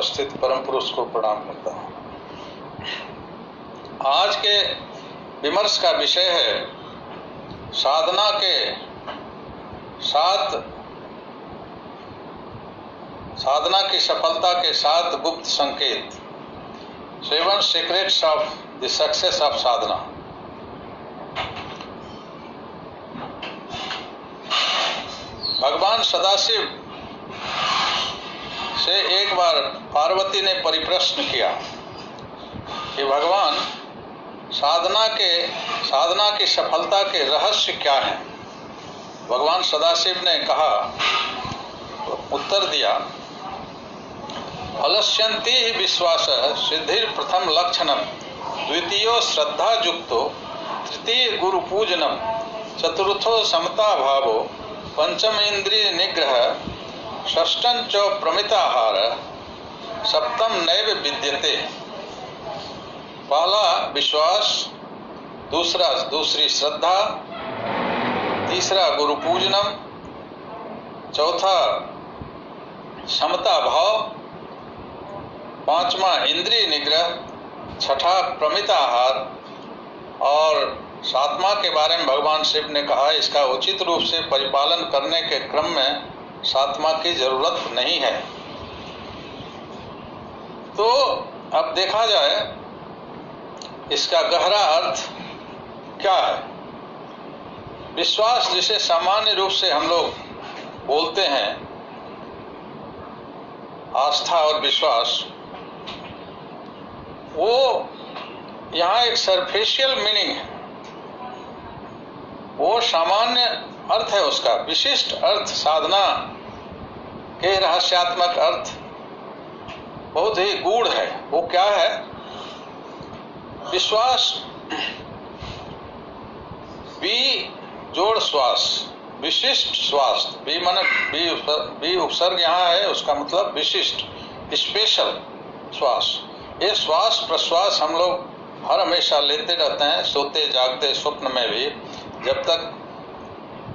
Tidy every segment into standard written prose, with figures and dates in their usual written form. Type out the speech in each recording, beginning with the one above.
उपस्थित परम पुरुष को प्रणाम करता हूँ। आज के विमर्श का विषय है साधना की सफलता के 7 गुप्त संकेत, 7 secrets of the success of साधना। भगवान सदाशिव से एक बार पार्वती ने परिप्रश्न किया कि भगवान साधना की सफलता के रहस्य क्या है। भगवान सदाशिव ने कहा, उत्तर दिया, फलस्यन्ति हि विश्वास सिद्धिर प्रथम लक्षणम, द्वितीयो श्रद्धा युक्तो, तृतीय गुरु पूजनम, चतुर्थो समता भावो, पंचम इंद्रिय निग्रह, षष्ठं च प्रमिताहार, सप्तम नैव विद्यते। पहला विश्वास, दूसरी श्रद्धा, तीसरा गुरु पूजनम, चौथा समता भाव, पांचवा इंद्रिय निग्रह, छठा प्रमिताहार और 7वां के बारे में भगवान शिव ने कहा इसका उचित रूप से परिपालन करने के क्रम में 7वां की जरूरत नहीं है। तो अब देखा जाए इसका गहरा अर्थ क्या है। विश्वास, जिसे सामान्य रूप से हम लोग बोलते हैं, आस्था और विश्वास, वो यहाँ एक सरफेशियल मीनिंग है, वो सामान्य अर्थ है उसका। विशिष्ट अर्थ, साधना के रहस्यात्मक अर्थ बहुत ही गूढ़ है। वो क्या है? विश्वास, बी जोड़ श्वास, विशिष्ट श्वास, बी उपसर्ग यहाँ है, उसका मतलब विशिष्ट, स्पेशल श्वास। ये श्वास प्रश्वास हम लोग हर हमेशा लेते रहते हैं, सोते जागते स्वप्न में भी। जब तक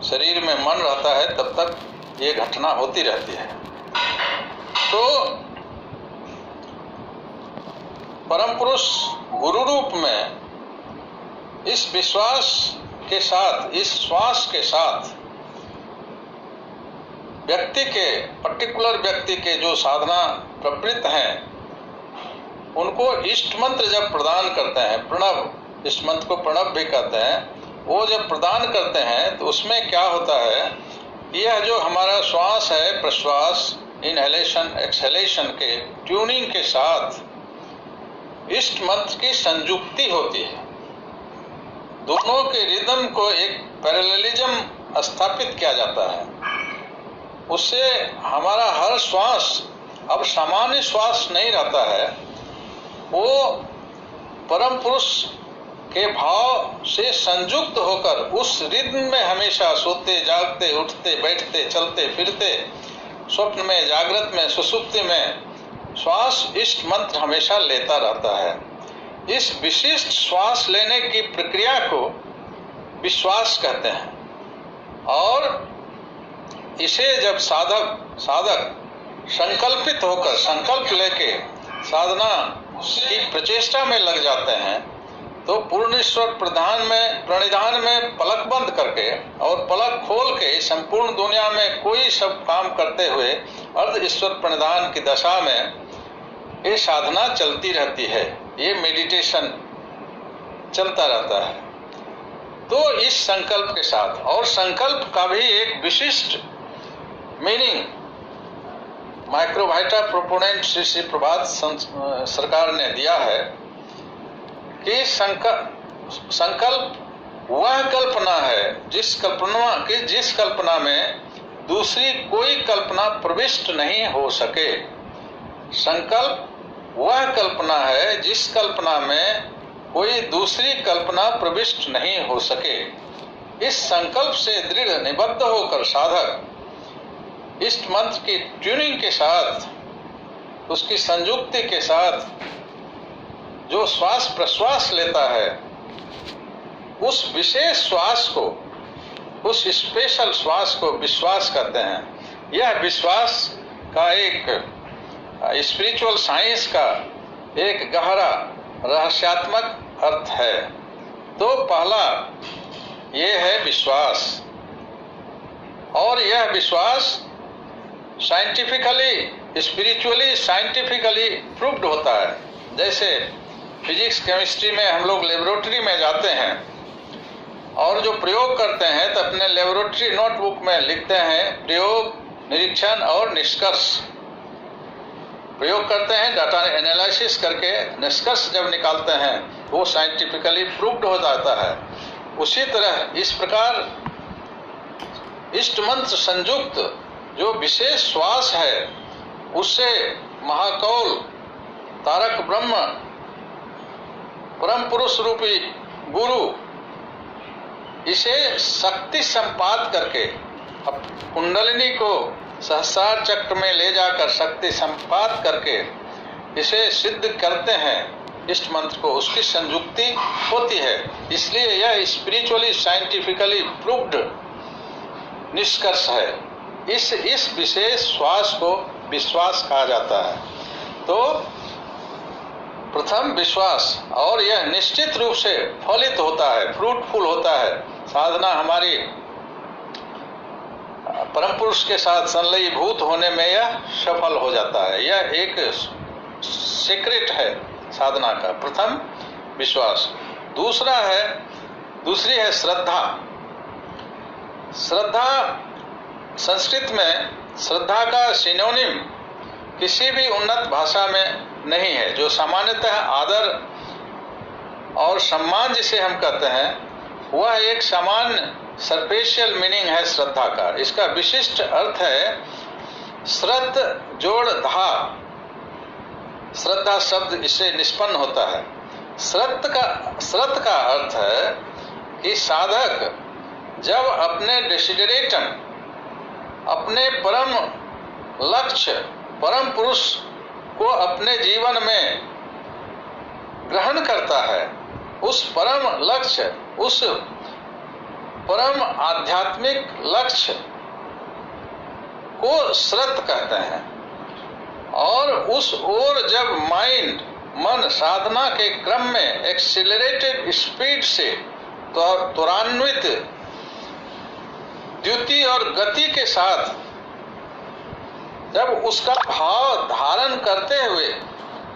शरीर में मन रहता है तब तक ये घटना होती रहती है। तो परम पुरुष गुरु रूप में इस विश्वास के साथ, इस श्वास के साथ पर्टिकुलर व्यक्ति के जो साधना प्रवृत्त हैं, उनको इष्ट मंत्र जब प्रदान करते हैं, प्रणव, इस मंत्र को प्रणव भी कहते हैं, वो जब प्रदान करते हैं तो उसमें क्या होता है, यह जो हमारा श्वास है, प्रश्वास, इनहेलेशन एक्सहेलेशन के ट्यूनिंग के साथ इष्ट मंत्र की संयुक्ति होती है। दोनों के रिदम को एक पैरेललिज्म स्थापित किया जाता है। उससे हमारा हर श्वास अब सामान्य श्वास नहीं रहता है, वो परम पुरुष के भाव से संयुक्त होकर उस रिद्म में हमेशा सोते जागते उठते बैठते चलते फिरते, स्वप्न में, जागृत में, सुसुप्ति में श्वास इष्ट मंत्र हमेशा लेता रहता है। इस विशिष्ट श्वास लेने की प्रक्रिया को विश्वास कहते हैं। और इसे जब साधक संकल्पित होकर, संकल्प लेके साधना की प्रचेष्टा में लग जाते हैं, तो पूर्ण ईश्वर प्रणिधान में पलक बंद करके और पलक खोल के संपूर्ण दुनिया में कोई सब काम करते हुए अर्ध ईश्वर प्रणिधान की दशा में ये साधना चलती रहती है, ये मेडिटेशन चलता रहता है। तो इस संकल्प के साथ, और संकल्प का भी एक विशिष्ट मीनिंग माइक्रोवाइटा प्रोपोनेंट श्री प्रभात सरकार ने दिया है कि संकल्प वह कल्पना है जिस कल्पना में दूसरी कोई कल्पना प्रविष्ट नहीं हो सके। संकल्प वह कल्पना है जिस कल्पना में कोई दूसरी कल्पना प्रविष्ट नहीं हो सके। इस संकल्प से दृढ़ निबद्ध होकर साधक इष्ट मंत्र की ट्यूनिंग के साथ, उसकी संयुक्ति के साथ जो श्वास प्रश्वास लेता है, उस विशेष श्वास को, उस स्पेशल श्वास को विश्वास कहते हैं। यह विश्वास का एक स्पिरिचुअल साइंस का एक गहरा रहस्यात्मक अर्थ है। तो पहला ये है विश्वास, और यह विश्वास साइंटिफिकली, स्पिरिचुअली, साइंटिफिकली प्रूव्ड होता है। जैसे फिजिक्स केमिस्ट्री में हम लोग लेबोरेटरी में जाते हैं और जो प्रयोग करते हैं तो अपने लेबोरेटरी नोटबुक में लिखते हैं प्रयोग, निरीक्षण और निष्कर्ष। प्रयोग करते हैं, डाटा एनालिसिस करके निष्कर्ष जब निकालते हैं वो साइंटिफिकली प्रूव्ड हो जाता है। उसी तरह इस प्रकार इष्ट मंत्र संयुक्त जो विशेष श्वास है उससे महाकौल तारक ब्रह्म परम पुरुष रूपी गुरु इसे शक्ति संपात करके कुंडलिनी को सहस्रार चक्र में ले जाकर शक्ति संपात करके इसे सिद्ध करते हैं इष्ट मंत्र को, उसकी संयुक्ति होती है। इसलिए यह स्पिरिचुअली साइंटिफिकली प्रूव्ड निष्कर्ष है। इस विशेष श्वास को विश्वास कहा जाता है। तो प्रथम विश्वास, और यह निश्चित रूप से फलित होता है, फ्रूटफुल होता है। साधना हमारी परम पुरुष के साथ संलयीभूत होने में यह सफल हो जाता है। यह एक सीक्रेट है साधना का। प्रथम विश्वास। दूसरी है श्रद्धा। श्रद्धा संस्कृत में श्रद्धा का सिनोनिम किसी भी उन्नत भाषा में नहीं है। जो सामान्यतः आदर और सम्मान जिसे हम कहते हैं वह एक सामान्य सरफेशियल मीनिंग है श्रद्धा का। इसका विशिष्ट अर्थ है श्रद्ध जोड़ धा। श्रद्धा शब्द इससे निष्पन्न होता है। श्रद्ध का अर्थ है कि साधक जब अपने डेसिडरेटम, अपने परम लक्ष्य, परम पुरुष को अपने जीवन में ग्रहण करता है, उस परम लक्ष्य, उस परम आध्यात्मिक लक्ष्य को श्रद्ध कहते हैं। और उस ओर जब मन साधना के क्रम में एक्सीलरेटेड स्पीड से त्वरान्वित द्युति और गति के साथ जब उसका भाव धारण करते हुए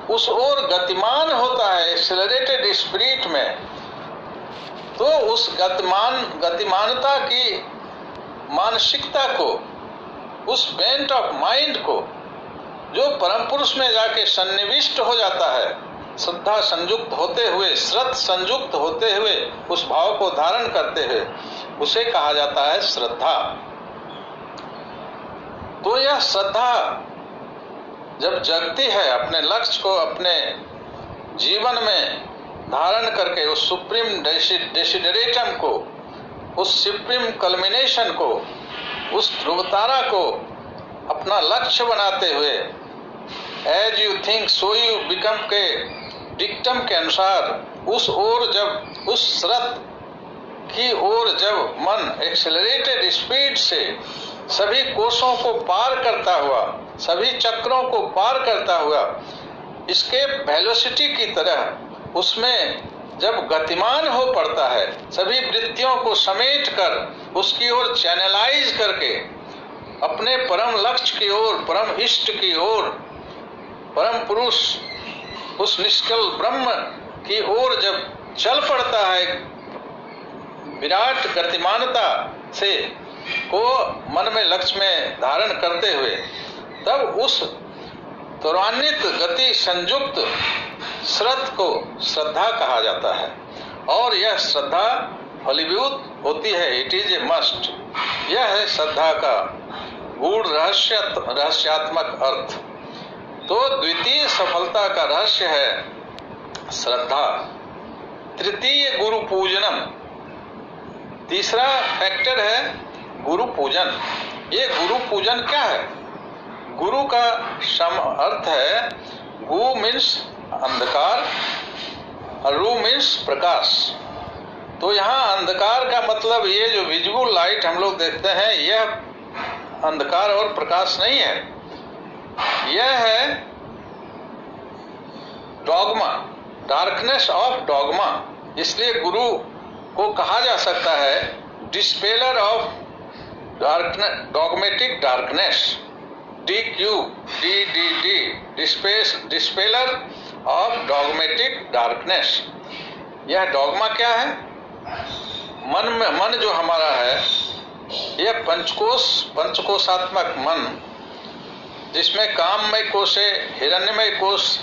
उस ओर गतिमान होता है एक्सीलरेटेड स्पिरिट में, तो उस गतिमानता की मानसिकता को, उस बेंट ऑफ माइंड को जो परम पुरुष में जाके सन्निविष्ट हो जाता है, श्रद्धा संयुक्त होते हुए, श्रद्ध संयुक्त होते हुए, उस भाव को धारण करते हुए, उसे कहा जाता है श्रद्धा। तो यह श्रद्धा जब जगती है, अपने लक्ष्य को अपने जीवन में धारण करके उस सुप्रीम डेसिडरेटम को, उस सुप्रीम कल्मिनेशन को, उस ध्रुवतारा को अपना लक्ष्य बनाते हुए as you think so you become के डिक्टम के अनुसार उस ओर जब, उस श्रद्ध की ओर जब मन एक्सेलरेटेड स्पीड से सभी कोषों को पार करता हुआ, सभी चक्रों को पार करता हुआ, इसके वेलोसिटी की तरह उसमें जब गतिमान हो पड़ता है, सभी वृत्तियों को समेट कर उसकी ओर चैनलाइज करके अपने परम लक्ष्य की ओर, परम इष्ट की ओर, परम पुरुष, उस निष्कल ब्रह्म की ओर जब चल पड़ता है विराट गतिमानता से को मन में लक्ष्य में धारण करते हुए, तब उस त्वरान्वित गति संयुक्त श्रद्ध को श्रद्धा कहा जाता है। और यह श्रद्धा फलीभूत होती है, इट इज ए मस्ट। यह है श्रद्धा का गूढ़ रहस्यात्मक अर्थ। तो द्वितीय सफलता का रहस्य है श्रद्धा। तृतीय गुरु पूजनम। तीसरा फैक्टर है गुरु पूजन। ये गुरु पूजन क्या है? गुरु का अर्थ है, गु मीन्स अंधकार और रू मीन्स प्रकाश। तो यहाँ अंधकार का मतलब ये जो विजुअल लाइट हम लोग देखते हैं, यह अंधकार और प्रकाश नहीं है। यह है डॉगमा, डार्कनेस ऑफ डॉगमा, इसलिए गुरु को कहा जा सकता है dispeller of dogmatic darkness, DQDDD, dispeller of dogmatic darkness. यह डॉगमा क्या है? मन जो हमारा है, यह पंचकोशात्मक मन, जिसमें काममय कोश से हिरण्यमय कोश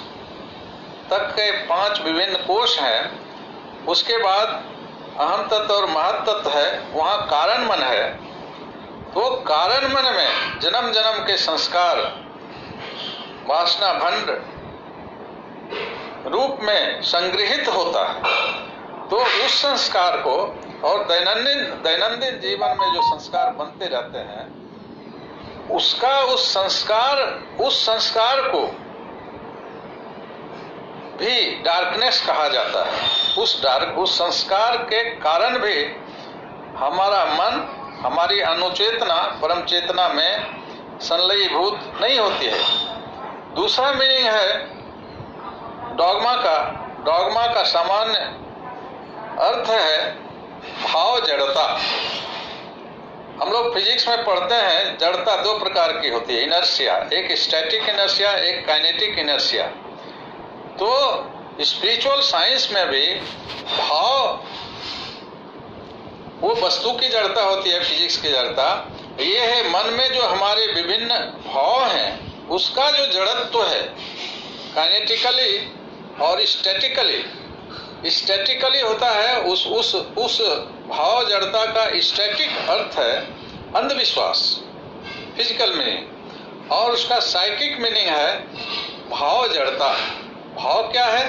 तक के 5 विभिन्न कोश हैं। उसके बाद अहम तत्व और महत तत्व है, वहाँ कारण मन है। तो कारण मन में जन्म जन्म के संस्कार वासना भंड रूप में संग्रहित होता है। तो उस संस्कार को, और दैनंदिन जीवन में जो संस्कार बनते रहते हैं, उस संस्कार को भी डार्कनेस कहा जाता है। उस संस्कार के कारण भी हमारा मन, हमारी अनुचेतना परम चेतना में संलयीभूत नहीं होती है। दूसरा मीनिंग है डॉगमा का सामान्य अर्थ है भाव जड़ता। हम लोग फिजिक्स में पढ़ते हैं जड़ता 2 प्रकार की होती है, इनर्शिया, एक स्टैटिक इनर्शिया, एक काइनेटिक इनर्शिया। तो स्पिरिचुअल साइंस में भी भाव, वो वस्तु की जड़ता होती है, फिजिक्स की जड़ता। ये है मन में जो हमारे विभिन्न भाव हैं, उसका जो जड़त्व है काइनेटिकली और स्टैटिकली होता है। उस भाव जड़ता का स्टैटिक अर्थ है अंधविश्वास, फिजिकल मीनिंग, और उसका साइकिक मीनिंग है भाव जड़ता। भाव क्या है?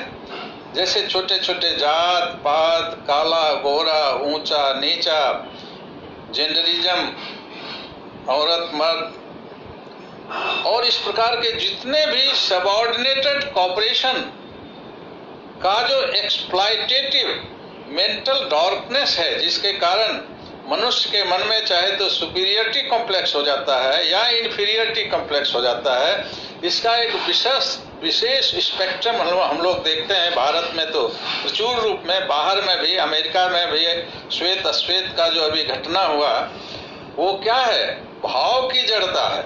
जैसे छोटे छोटे जात पात, काला गोरा, ऊंचा नीचा, जेंडरिज्म, औरत मर्द, और इस प्रकार के जितने भी सबऑर्डिनेटेड कॉपरेशन का जो एक्सप्लॉइटेटिव मेंटल डार्कनेस है, जिसके कारण मनुष्य के मन में चाहे तो सुपीरियरिटी कॉम्प्लेक्स हो जाता है या इन्फीरियरिटी कॉम्प्लेक्स हो जाता है। इसका एक विशेष स्पेक्ट्रम हम लोग देखते हैं भारत में तो प्रचुर रूप में, बाहर में भी, अमेरिका में भी श्वेत अश्वेत का जो अभी घटना हुआ, वो क्या है? भाव की जड़ता है।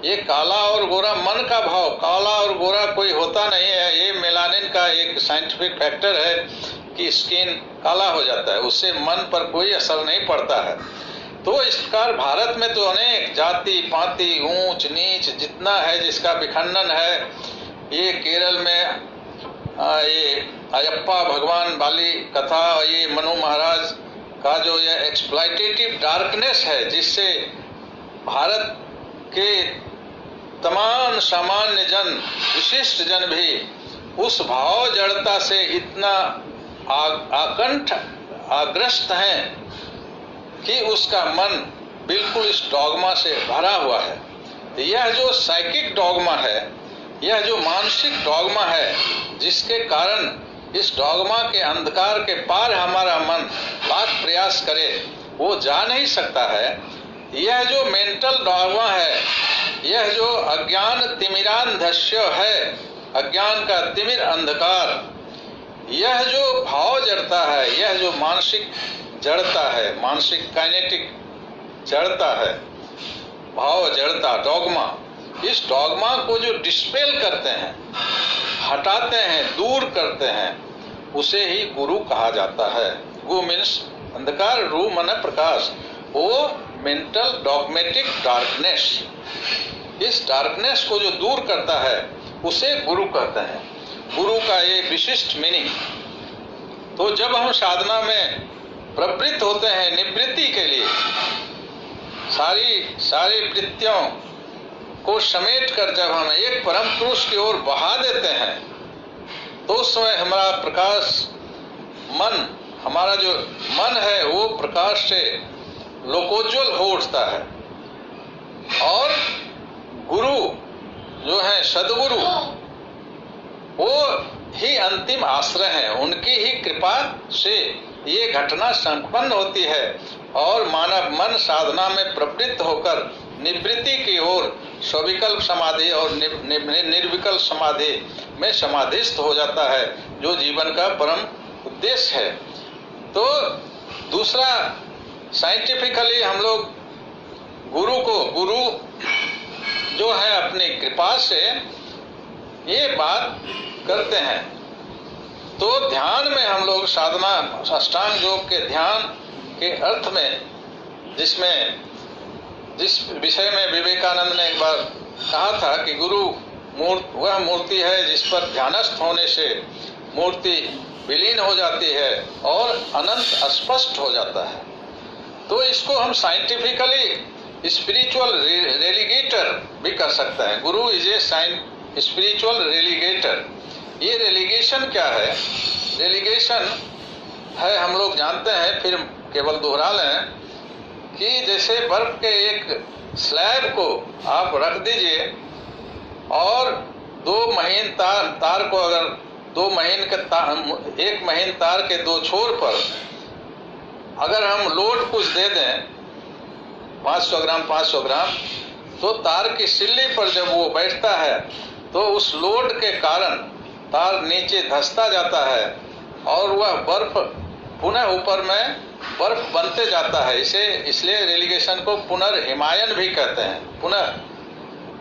ये काला और गोरा मन का भाव, काला और गोरा कोई होता नहीं है। ये मेलानिन का एक साइंटिफिक फैक्टर है कि स्किन काला हो जाता है, उससे मन पर कोई असर नहीं पड़ता है। तो इस प्रकार भारत में तो अनेक जाति पाति, ऊंच नीच जितना है, जिसका विखंडन है। ये केरल में ये अयप्पा भगवान वाली कथा, ये मनु महाराज का जो ये एक्सप्लॉइटेटिव डार्कनेस है, जिससे भारत के तमाम सामान्य जन, विशिष्ट जन भी उस भाव जड़ता से इतना आकंठ आग्रस्त हैं कि उसका मन बिल्कुल इस डॉगमा से भरा हुआ है। यह जो साइकिक डॉगमा है, यह जो मानसिक डॉगमा है, जिसके कारण इस डॉगमा के अंधकार के पार हमारा मन लाख प्रयास करे, वो जा नहीं सकता है। यह जो मेंटल डॉगमा है, यह जो अज्ञान तिमिरांधस्य है, अज्ञान का तिमिर अंधकार, यह जो भाव जड़ता है, यह जो मानसिक जड़ता है, मानसिक काइनेटिक जड़ता है, भाव जड़ता, डॉगमा, इस डॉगमा को जो डिस्पेल करते हैं, हटाते हैं, दूर करते हैं, उसे ही गुरु कहा जाता है। गु मीन्स अंधकार, रू मन प्रकाश, वो मेंटल डॉगमेटिक डार्कनेस, इस डार्कनेस को जो दूर करता है उसे गुरु कहते हैं। गुरु का ये विशिष्ट मीनिंग। तो जब हम साधना में प्रवृत्त होते हैं निवृत्ति के लिए, सारी वृत्तियों को समेट कर जब हम एक परम पुरुष की ओर बहा देते हैं, तो उस समय हमारा प्रकाश मन, हमारा जो मन है वो प्रकाश से लोकोज्वल हो उठता है। और गुरु जो है सदगुरु, वो ही अंतिम आश्रय है। उनकी ही कृपा से ये घटना संपन्न होती है और मानव मन साधना में प्रवृत्त होकर निवृत्ति की ओर सविकल्प समाधि और निर्विकल्प समाधि में समाधिस्थ हो जाता है, जो जीवन का परम उद्देश्य है। तो दूसरा, साइंटिफिकली हम लोग गुरु जो है अपनी कृपा से ये बात करते हैं। तो ध्यान में हम लोग साधना, अष्टांग योग के ध्यान के अर्थ में, जिस विषय में विवेकानंद ने एक बार कहा था कि गुरु वह मूर्ति है जिस पर ध्यानस्थ होने से मूर्ति विलीन हो जाती है और अनंत स्पष्ट हो जाता है। तो इसको हम साइंटिफिकली स्पिरिचुअल रेलीगेटर भी कर सकते हैं। गुरु इज ए स्पिरिचुअल रेलीगेटर। ये रेलीगेशन क्या है? रेलीगेशन है, हम लोग जानते हैं, फिर केवल दोहरा लें कि जैसे बर्फ के एक स्लैब को आप रख दीजिए और 2 महीन तार को अगर 1 महीन तार के 2 छोर पर अगर हम लोड कुछ दे दें 500 ग्राम, तो तार की सिल्ली पर जब वो बैठता है तो उस लोड के कारण तार नीचे धंसता जाता है और वह बर्फ पुनः ऊपर में बर्फ बनते जाता है। इसलिए रेलीगेशन को पुनर्हिमायन भी कहते हैं, पुनः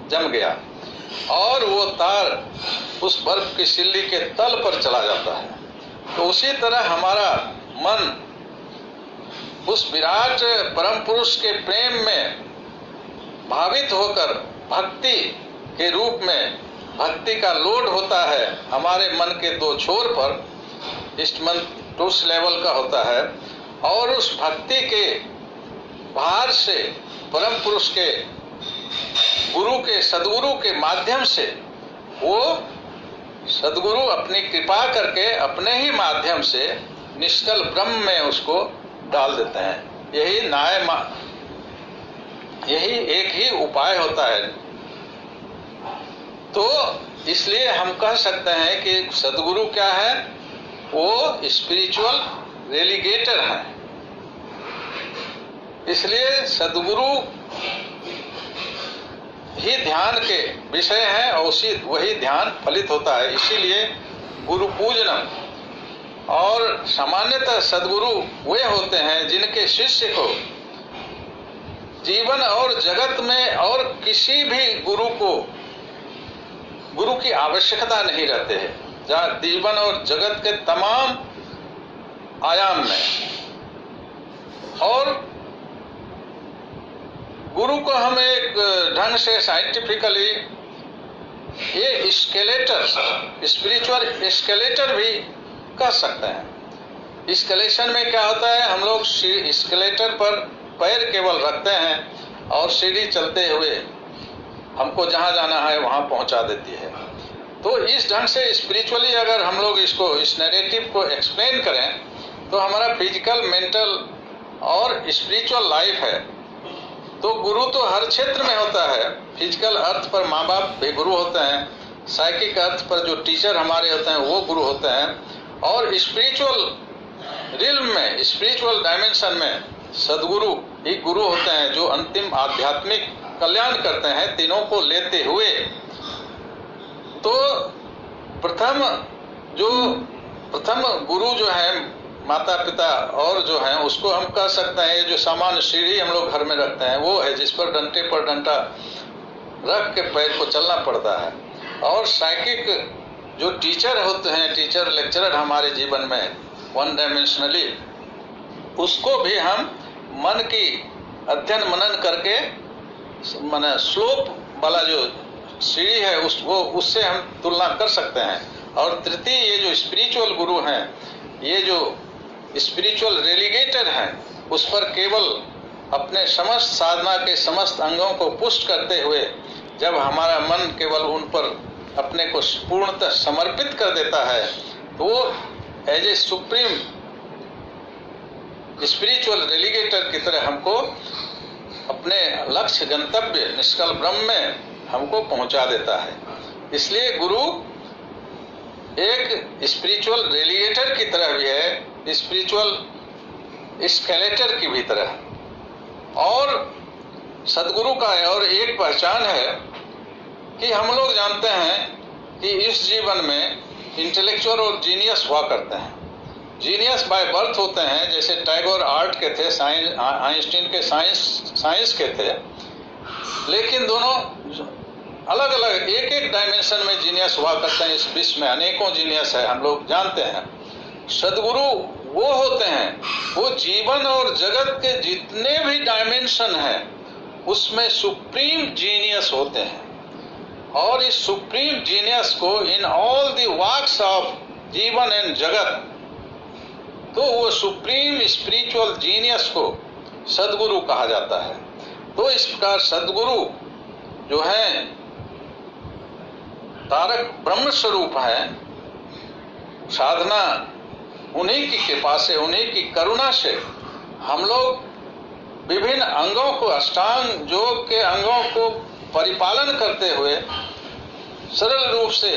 जम गया और वो तार उस बर्फ की सिल्ली के तल पर चला जाता है। तो उसी तरह हमारा मन उस विराट परम पुरुष के प्रेम में भावित होकर भक्ति के रूप में भक्ति का लोड होता है हमारे मन के 2 छोर पर, इष्टमंत उस लेवल का होता है और उस भक्ति के भार से परम पुरुष के सदगुरु के माध्यम से वो सदगुरु अपनी कृपा करके अपने ही माध्यम से निष्कल ब्रह्म में उसको डाल देते हैं। यही एक ही उपाय होता है। तो इसलिए हम कह सकते हैं कि सदगुरु क्या है? वो स्पिरिचुअल रेलीगेटर है। इसलिए सदगुरु ही ध्यान के विषय है और वही ध्यान फलित होता है। इसीलिए गुरु पूजनम। और सामान्यतः सदगुरु वे होते हैं जिनके शिष्य को जीवन और जगत में और किसी भी गुरु की आवश्यकता नहीं रहते है, जहाँ जीवन और जगत के तमाम आयाम में। और गुरु को हम एक ढंग से साइंटिफिकली ये स्पिरिचुअल एस्केलेटर भी कह सकते हैं। एस्केलेशन में क्या होता है? हम लोग एस्केलेटर पर पैर केवल रखते हैं और सीढ़ी चलते हुए हमको जहां जाना है वहां पहुंचा देती है। तो इस ढंग से स्पिरिचुअली अगर हम लोग इस नैरेटिव को एक्सप्लेन करें तो हमारा फिजिकल, मेंटल और स्पिरिचुअल लाइफ है। तो गुरु तो हर क्षेत्र में होता है। फिजिकल अर्थ पर माँ बाप भी गुरु होते हैं, साइकिक अर्थ पर जो टीचर हमारे होते हैं वो गुरु होते हैं, और स्पिरिचुअल रिल्म में, स्पिरिचुअल डायमेंशन में सदगुरु ही गुरु होते हैं जो अंतिम आध्यात्मिक कल्याण करते हैं तीनों को लेते हुए। तो प्रथम गुरु जो है माता पिता और जो है उसको हम कह सकते हैं, ये जो सामान्य सीढ़ी हम लोग घर में रखते हैं वो है जिस पर डंटे पर डंटा रख के पैर को चलना पड़ता है। और साइकिक जो टीचर होते हैं, टीचर लेक्चरर हमारे जीवन में 1 डायमेंशनली, उसको भी हम मन की अध्ययन मनन करके माने स्लोप वाला जो सीढ़ी है उससे हम तुलना कर सकते हैं। और तृतीय ये जो स्पिरिचुअल गुरु हैं, ये जो स्पिरिचुअल रेलीगेटर हैं, उस पर केवल अपने समस्त साधना के समस्त अंगों को पुष्ट करते हुए जब हमारा मन केवल उन पर अपने को पूर्णतः समर्पित कर देता है तो वो एज ए सुप्रीम स्पिरिचुअल रेलीगेटर की तरह हमको अपने लक्ष्य गंतव्य निष्कल ब्रह्म में हमको पहुंचा देता है। इसलिए गुरु एक स्पिरिचुअल रेलीगेटर की तरह भी है, स्पिरिचुअल एस्केलेटर की भी तरह। और सदगुरु का और एक पहचान है कि हम लोग जानते हैं कि इस जीवन में इंटेलेक्चुअल और जीनियस हुआ करते हैं। जीनियस बाय बर्थ होते हैं, जैसे टैगोर आर्ट के थे, आइंस्टीन के साइंस के थे, लेकिन दोनों अलग अलग एक एक डायमेंशन में जीनियस हुआ करते हैं। इस विश्व में अनेकों जीनियस है, हम लोग जानते हैं। सदगुरु वो होते हैं, वो जीवन और जगत के जितने भी डायमेंशन हैं उसमें सुप्रीम जीनियस होते हैं। और इस सुप्रीम जीनियस को in all the works of जीवन एंड जगत, तो वो सुप्रीम स्पिरिचुअल जीनियस को सदगुरु कहा जाता है। तो इस प्रकार सदगुरु जो है तारक ब्रह्म स्वरूप है। साधना उन्हीं की कृपा से, उन्हीं की करुणा से हम लोग विभिन्न अंगों को, अष्टांग योग के अंगों को परिपालन करते हुए, सरल रूप से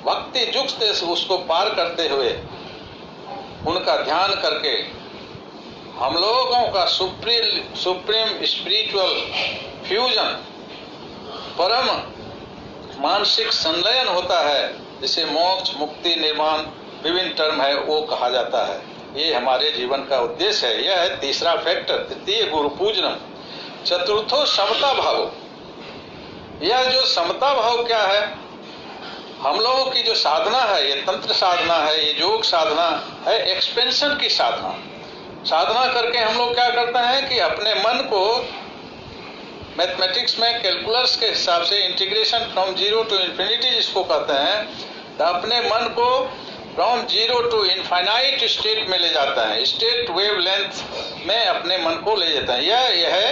भक्ति युक्त से उसको पार करते हुए, उनका ध्यान करके हम लोगों का सुप्रीम स्पिरिचुअल फ्यूजन, परम मानसिक संलयन होता है, जिसे मोक्ष, मुक्ति, निर्वाण विभिन्न टर्म है वो कहा जाता है। ये हमारे जीवन का उद्देश्य है। यह है तीसरा फैक्टर, तृतीय गुरु पूजनम। चतुर्थो समता भाव। यह जो समता भाव क्या है, हम लोगों की जो साधना है, ये तंत्र साधना है, ये योग साधना है, एक्सपेंशन की साधना। साधना करके हम लोग क्या करते हैं कि अपने मन को मैथमेटिक्स में कैलकुलस के हिसाब से integration from zero to infinity जिसको कहते हैं, तो अपने मन को from zero to infinite state में ले जाता है, स्टेट वेव लेंथ में अपने मन को ले जाता है। यह है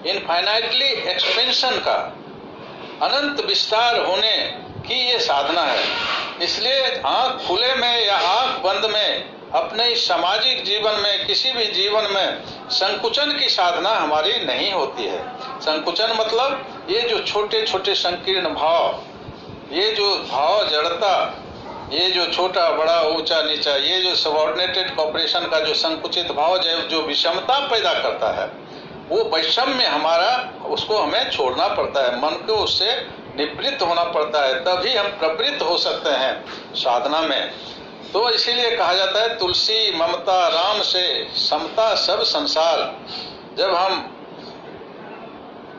इनफाइनाइटली एक्सपेंशन का, अनंत विस्तार होने की ये साधना है। इसलिए आंख खुले में या आंख बंद में अपने इस सामाजिक जीवन में, किसी भी जीवन में संकुचन की साधना हमारी नहीं होती है। संकुचन मतलब ये जो छोटे छोटे संकीर्ण भाव, ये जो भाव जड़ता, ये जो छोटा बड़ा ऊंचा नीचा, ये जो सबऑर्डिनेटेड कॉपरेशन का जो संकुचित भाव जो विषमता पैदा करता है, वो वैषम्य हमारा, उसको हमें छोड़ना पड़ता है, मन को उससे निवृत्त होना पड़ता है, तभी हम प्रवृत्त हो सकते हैं साधना में। तो इसीलिए कहा जाता है तुलसी ममता राम से समता सब संसार। जब हम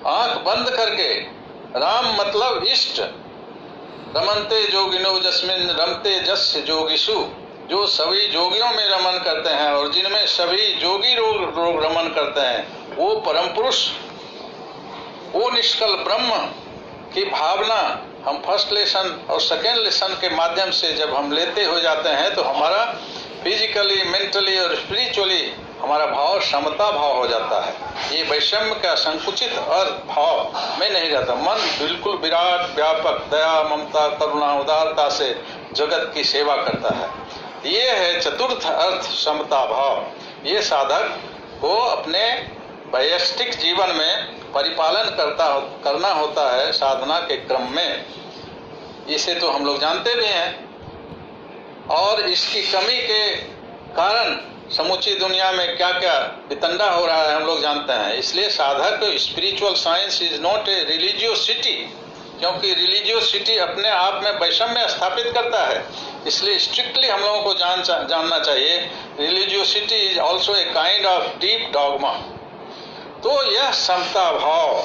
आंख बंद करके, राम मतलब इष्ट, रमनते जोगिनो जस्मिन रमते जस्य जोगिषु, जो सभी जोगियों में रमन करते हैं और जिनमें सभी जोगी रोग रमन करते हैं, वो परम पुरुष, वो निष्कल ब्रह्म की भावना हम फर्स्ट लेसन और सेकेंड लेसन के माध्यम से जब हम लेते हो जाते हैं, तो हमारा फिजिकली, मेंटली और स्पिरिचुअली हमारा भाव समता भाव हो जाता है। ये वैषम्य का संकुचित अर्थ भाव में नहीं रहता। मन बिल्कुल विराट व्यापक दया, ममता, करुणा, उदारता से जगत की सेवा करता है। ये है चतुर्थ अर्थ, समता भाव। ये साधक को अपने वैयक्तिक जीवन में परिपालन करना होता है साधना के क्रम में। इसे तो हम लोग जानते भी हैं, और इसकी कमी के कारण समूची दुनिया में क्या क्या वितंडा हो रहा है हम लोग जानते हैं। इसलिए साधक spiritual science is not a religiosity, क्योंकि रिलीजियोसिटी अपने आप में वैषम्य स्थापित करता है। इसलिए स्ट्रिक्टली हम लोगों को जानना चाहिए, religiosity is also a kind of deep dogma. तो यह समता भाव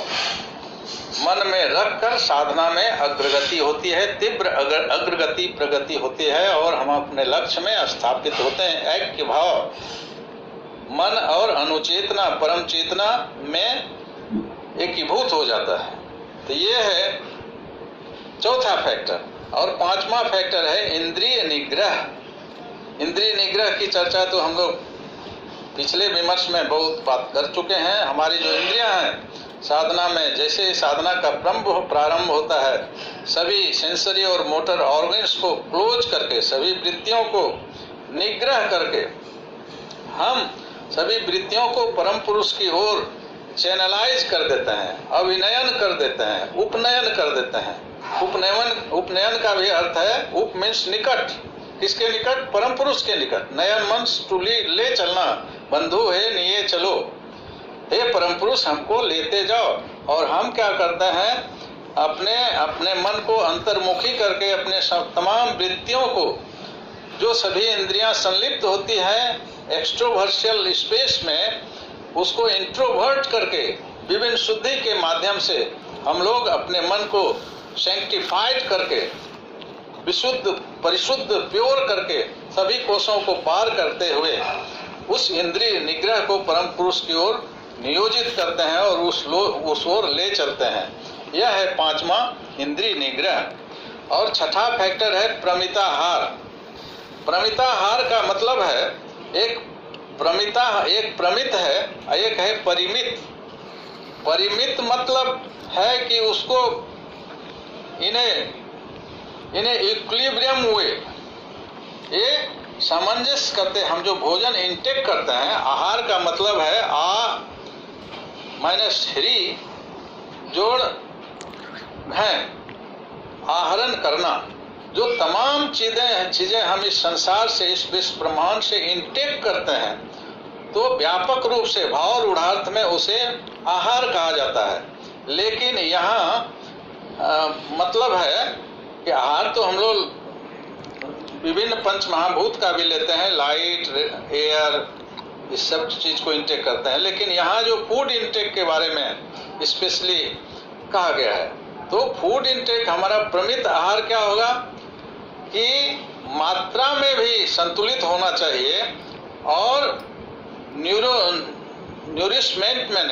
मन में रखकर साधना में अग्रगति होती है, तीव्र अग्रगति प्रगति होती है, और हम अपने लक्ष्य में स्थापित होते हैं। ऐक्य भाव मन और अनुचेतना परम चेतना में एकीभूत हो जाता है। तो ये है चौथा फैक्टर। और पांचवा फैक्टर है इंद्रिय निग्रह। इंद्रिय निग्रह की चर्चा तो हम लोग पिछले विमर्श में बहुत बात कर चुके हैं। हमारी जो इंद्रियां हैं साधना में, जैसे साधना का प्रारंभ होता है, सभी सेंसरी और मोटर ऑर्गन्स को क्लोज करके, सभी वृत्तियों को निग्रह करके, हम सभी वृत्तियों को परम पुरुष की ओर चैनलाइज कर देते हैं, अभिनयन कर देते हैं, उपनयन कर देते हैं। उपनयन का भी अर्थ है, उप मीन्स निकट, किसके निकट? परम पुरुष के निकट। नयन मीन्स टू ले चलना, बंधु है लिए चलो, हे परम पुरुष हमको लेते जाओ। और हम क्या करते हैं, अपने अपने मन को अंतर्मुखी करके अपने तमाम वृत्तियों को, जो सभी इंद्रियां संलिप्त होती हैं एक्सट्रोवर्शियल स्पेस में, उसको इंट्रोवर्ट करके विभिन्न शुद्धि के माध्यम से हम लोग अपने मन को सैंक्टिफाइड करके, विशुद्ध परिशुद्ध प्योर करके सभी कोषों को पार करते हुए उस इंद्रिय निग्रह को परम पुरुष की ओर नियोजित करते हैं और उस ओर ले चलते हैं। यह है पांचवा इंद्रिय निग्रह। और छठा फैक्टर है प्रमिताहार। प्रमिताहार का मतलब है एक प्रमित है, एक है परिमित। परिमित मतलब है कि उसको इन्हें इक्विलिब्रियम हुए, ये सामंजस्य करते। हम जो भोजन इंटेक करते हैं, आहार का मतलब है आ माइनस ह्री जोड़ है आहरण करना। जो तमाम चीजें हम इस संसार से, इस विश्व ब्रह्मांड से इंटेक करते हैं, तो व्यापक रूप से भाव रूढ़ार्थ में उसे आहार कहा जाता है। लेकिन यहाँ मतलब है कि आहार तो हम लोग विभिन्न पंच महाभूत का भी लेते हैं, लाइट, एयर, इस सब चीज को इंटेक करते हैं। लेकिन यहाँ जो फूड इंटेक के बारे में स्पेशली कहा गया है, तो फूड इंटेक हमारा प्रमित आहार क्या होगा कि मात्रा में भी संतुलित होना चाहिए और न्यूरिशमेंट में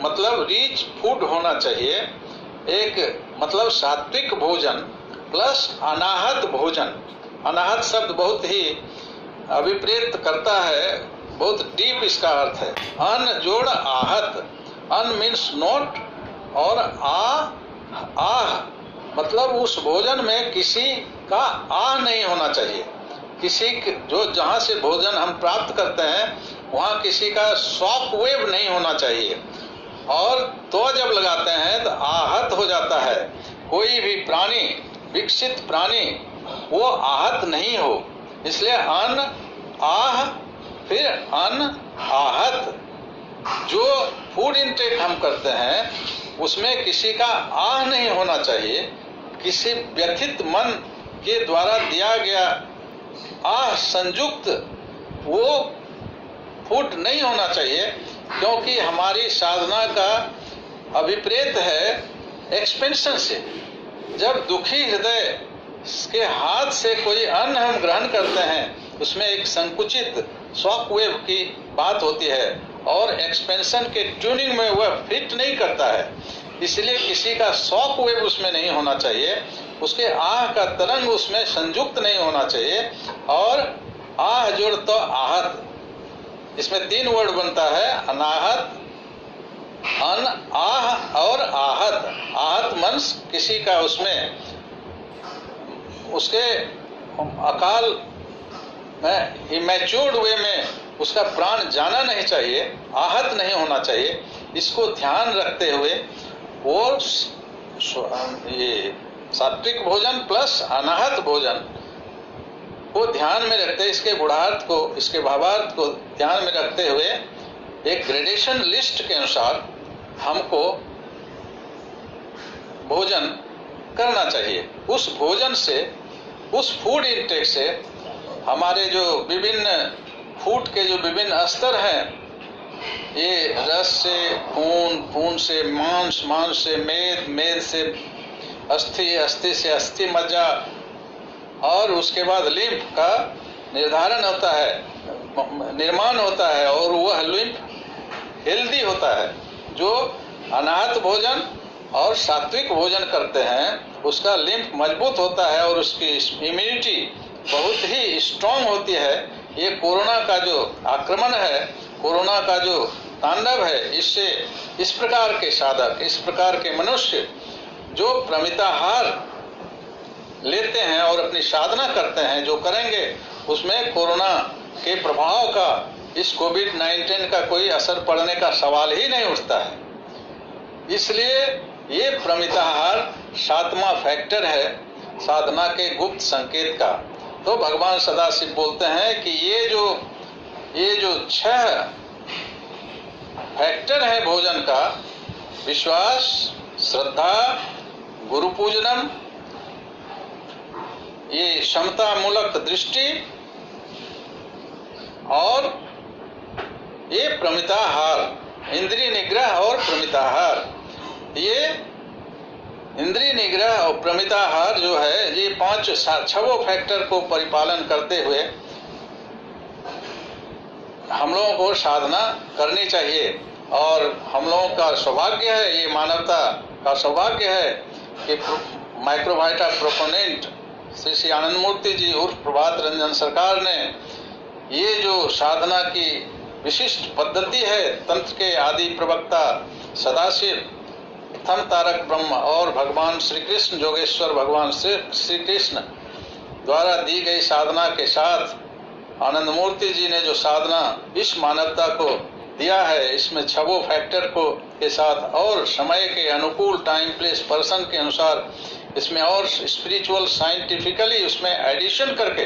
मतलब रिच फूड होना चाहिए। एक मतलब सात्विक भोजन प्लस अनाहत भोजन। अनाहत शब्द बहुत ही अभिप्रेत करता है, बहुत डीप इसका अर्थ है। अन जोड़ आहत, अन मीन्स नॉट और आह मतलब उस भोजन में किसी का आह नहीं होना चाहिए। किसी जो जहाँ से भोजन हम प्राप्त करते हैं वहाँ किसी का शॉक वेव नहीं होना चाहिए। और तो जब लगाते हैं तो आहत हो जाता है। कोई भी प्राणी, विकसित प्राणी, वो आहत नहीं हो, इसलिए अन आह फिर अन आहत। जो फूड इंटेक हम करते हैं उसमें किसी का आह नहीं होना चाहिए। किसी व्यथित मन के द्वारा दिया गया आह संयुक्त वो फूड नहीं होना चाहिए, क्योंकि हमारी साधना का अभिप्रेत है एक्सपेंशन से। जब दुखी हृदय के हाथ से कोई अन्न हम ग्रहण करते हैं, उसमें एक संकुचित शॉक वेव की बात होती है और एक्सपेंशन के ट्यूनिंग में वह फिट नहीं करता है। इसलिए किसी का शॉक वेव उसमें नहीं होना चाहिए, उसके आह का तरंग उसमें संयुक्त नहीं होना चाहिए। और आह जोड़ तो आहत, इसमें तीन वर्ड बनता है, अनाहत, अन आह और आहत। आहत मंस किसी का उसमें उसके अकाल में इमैच्योर्ड वे में उसका प्राण जाना नहीं चाहिए, आहत नहीं होना चाहिए। इसको ध्यान रखते हुए और ये सात्विक भोजन प्लस अनाहत भोजन को ध्यान में रखते, इसके गुणार्थ को, इसके भावार्थ को ध्यान में रखते हुए एक ग्रेडेशन लिस्ट के अनुसार हमको भोजन करना चाहिए। उस भोजन से, उस फूड इंटेक से हमारे जो विभिन्न फूड के जो विभिन्न स्तर हैं, ये रस से खून, खून से मांस, मांस से मेद, मेद से अस्थि, अस्थि से अस्थि मज्जा, और उसके बाद लिम्फ का निर्धारण होता है, निर्माण होता है और वह लिम्फ हेल्दी होता है। जो अनाहत भोजन और सात्विक भोजन करते हैं उसका लिम्फ मजबूत होता है और उसकी इम्यूनिटी बहुत ही स्ट्रांग होती है। ये कोरोना का जो आक्रमण है, कोरोना का जो तांडव है, इससे इस प्रकार के साधक, इस प्रकार के मनुष्य जो प्रमिताहार लेते हैं और अपनी साधना करते हैं, जो करेंगे, उसमें कोरोना के प्रभाव का, इस कोविड-19 का कोई असर पड़ने का सवाल ही नहीं उठता है। इसलिए ये प्रमिताहार सातवां फैक्टर है साधना के गुप्त संकेत का। तो भगवान सदाशिव बोलते हैं कि ये जो 6 फैक्टर है भोजन का, विश्वास, श्रद्धा, गुरु पूजनम, ये क्षमता मूलक दृष्टि और ये प्रमिताहार, इंद्रिय निग्रह और प्रमिताहार। ये इंद्रिय निग्रह और प्रमिताहार जो है, ये 5-6 फैक्टर को परिपालन करते हुए हम लोगों को साधना करनी चाहिए। और हम लोगों का सौभाग्य है, ये मानवता का सौभाग्य है कि माइक्रोवाइटा प्रोपोनेंट श्री श्री आनंद मूर्ति जी उर्फ प्रभात रंजन सरकार ने ये जो साधना की विशिष्ट पद्धति है, तंत्र के आदि प्रवक्ता सदाशिव, प्रथम तारक ब्रह्म और भगवान श्री कृष्ण, जोगेश्वर भगवान श्री कृष्ण द्वारा दी गई साधना के साथ आनंद मूर्ति जी ने जो साधना इस मानवता को दिया है, इसमें 6 फैक्टर को के साथ और समय के अनुकूल टाइम प्लेस पर्सन के अनुसार इसमें और स्पिरिचुअल साइंटिफिकली उसमें एडिशन करके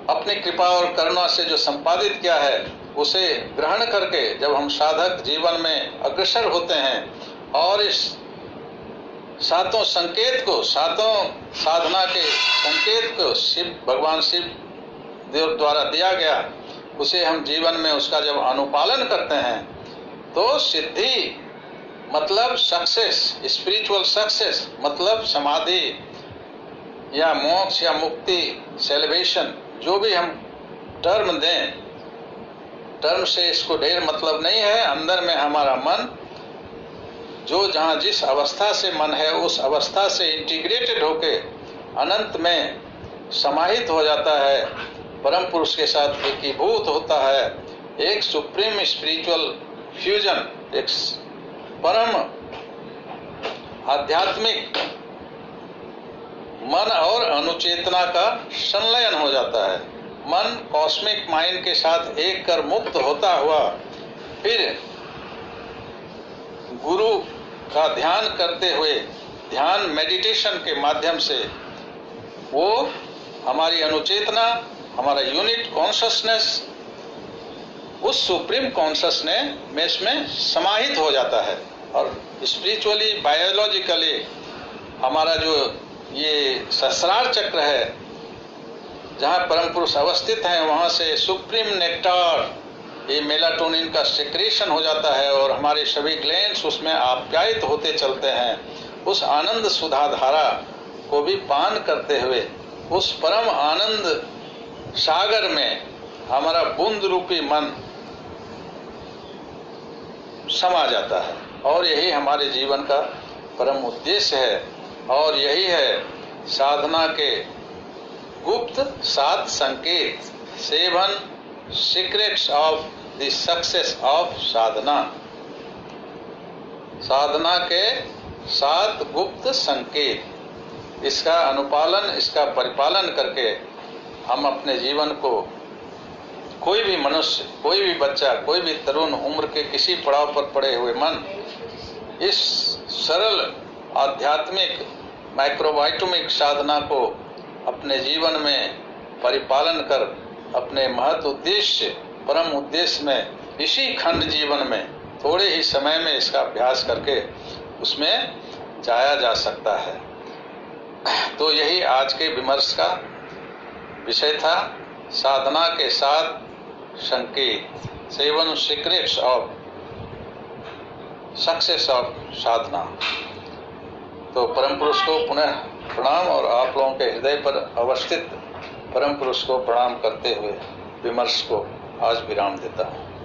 अपनी कृपा और करुणा से जो संपादित किया है उसे ग्रहण करके जब हम साधक जीवन में अग्रसर होते हैं और इस 7 संकेत को, 7 साधना के संकेत को भगवान शिव देव द्वारा दिया गया, उसे हम जीवन में उसका जब अनुपालन करते हैं तो सिद्धि मतलब सक्सेस, स्पिरिचुअल सक्सेस मतलब समाधि या मोक्ष या मुक्ति, सेलिब्रेशन, जो भी हम टर्म दें, टर्म से इसको ढेर मतलब नहीं है। अंदर में हमारा मन जो जहाँ जिस अवस्था से मन है उस अवस्था से इंटीग्रेटेड होके अनंत में समाहित हो जाता है, परम पुरुष के साथ एकीभूत होता है। एक सुप्रीम स्पिरिचुअल फ्यूजन, एक परम आध्यात्मिक मन और अनुचेतना का संलयन हो जाता है। मन कॉस्मिक माइंड के साथ एक कर मुक्त होता हुआ फिर गुरु का ध्यान करते हुए, ध्यान मेडिटेशन के माध्यम से वो हमारी अनुचेतना, हमारा यूनिट कॉन्शसनेस उस सुप्रीम कॉन्शसनेस में समाहित हो जाता है। और स्पिरिचुअली, बायोलॉजिकली हमारा जो ये सहस्रार चक्र है जहाँ परम पुरुष अवस्थित हैं, वहाँ से सुप्रीम नेक्टार, ये मेलाटोनिन का सेक्रेशन हो जाता है और हमारे सभी ग्लैंड्स उसमें आप्यायित होते चलते हैं। उस आनंद सुधा धारा को भी पान करते हुए उस परम आनंद सागर में हमारा बूंद रूपी मन समा जाता है। और यही हमारे जीवन का परम उद्देश्य है और यही है साधना के गुप्त 7 संकेत, 7 secrets of the success of साधना। साधना के 7 गुप्त संकेत, इसका अनुपालन, इसका परिपालन करके हम अपने जीवन को, कोई भी मनुष्य, कोई भी बच्चा, कोई भी तरुण उम्र के किसी पड़ाव पर पड़े हुए मन इस सरल आध्यात्मिक माइक्रोवाइटमिक साधना को अपने जीवन में परिपालन कर अपने महत उद्देश्य, परम उद्देश्य में इसी खंड जीवन में थोड़े ही समय में इसका अभ्यास करके उसमें जाया जा सकता है। तो यही आज के विमर्श का विषय था, साधना के 7 संकेत, 7 सीक्रेट्स ऑफ सक्सेस ऑफ साधना। तो परम पुरुष को पुनः प्रणाम और आप लोगों के हृदय पर अवस्थित परम पुरुष को प्रणाम करते हुए विमर्श को आज विराम देता हूँ।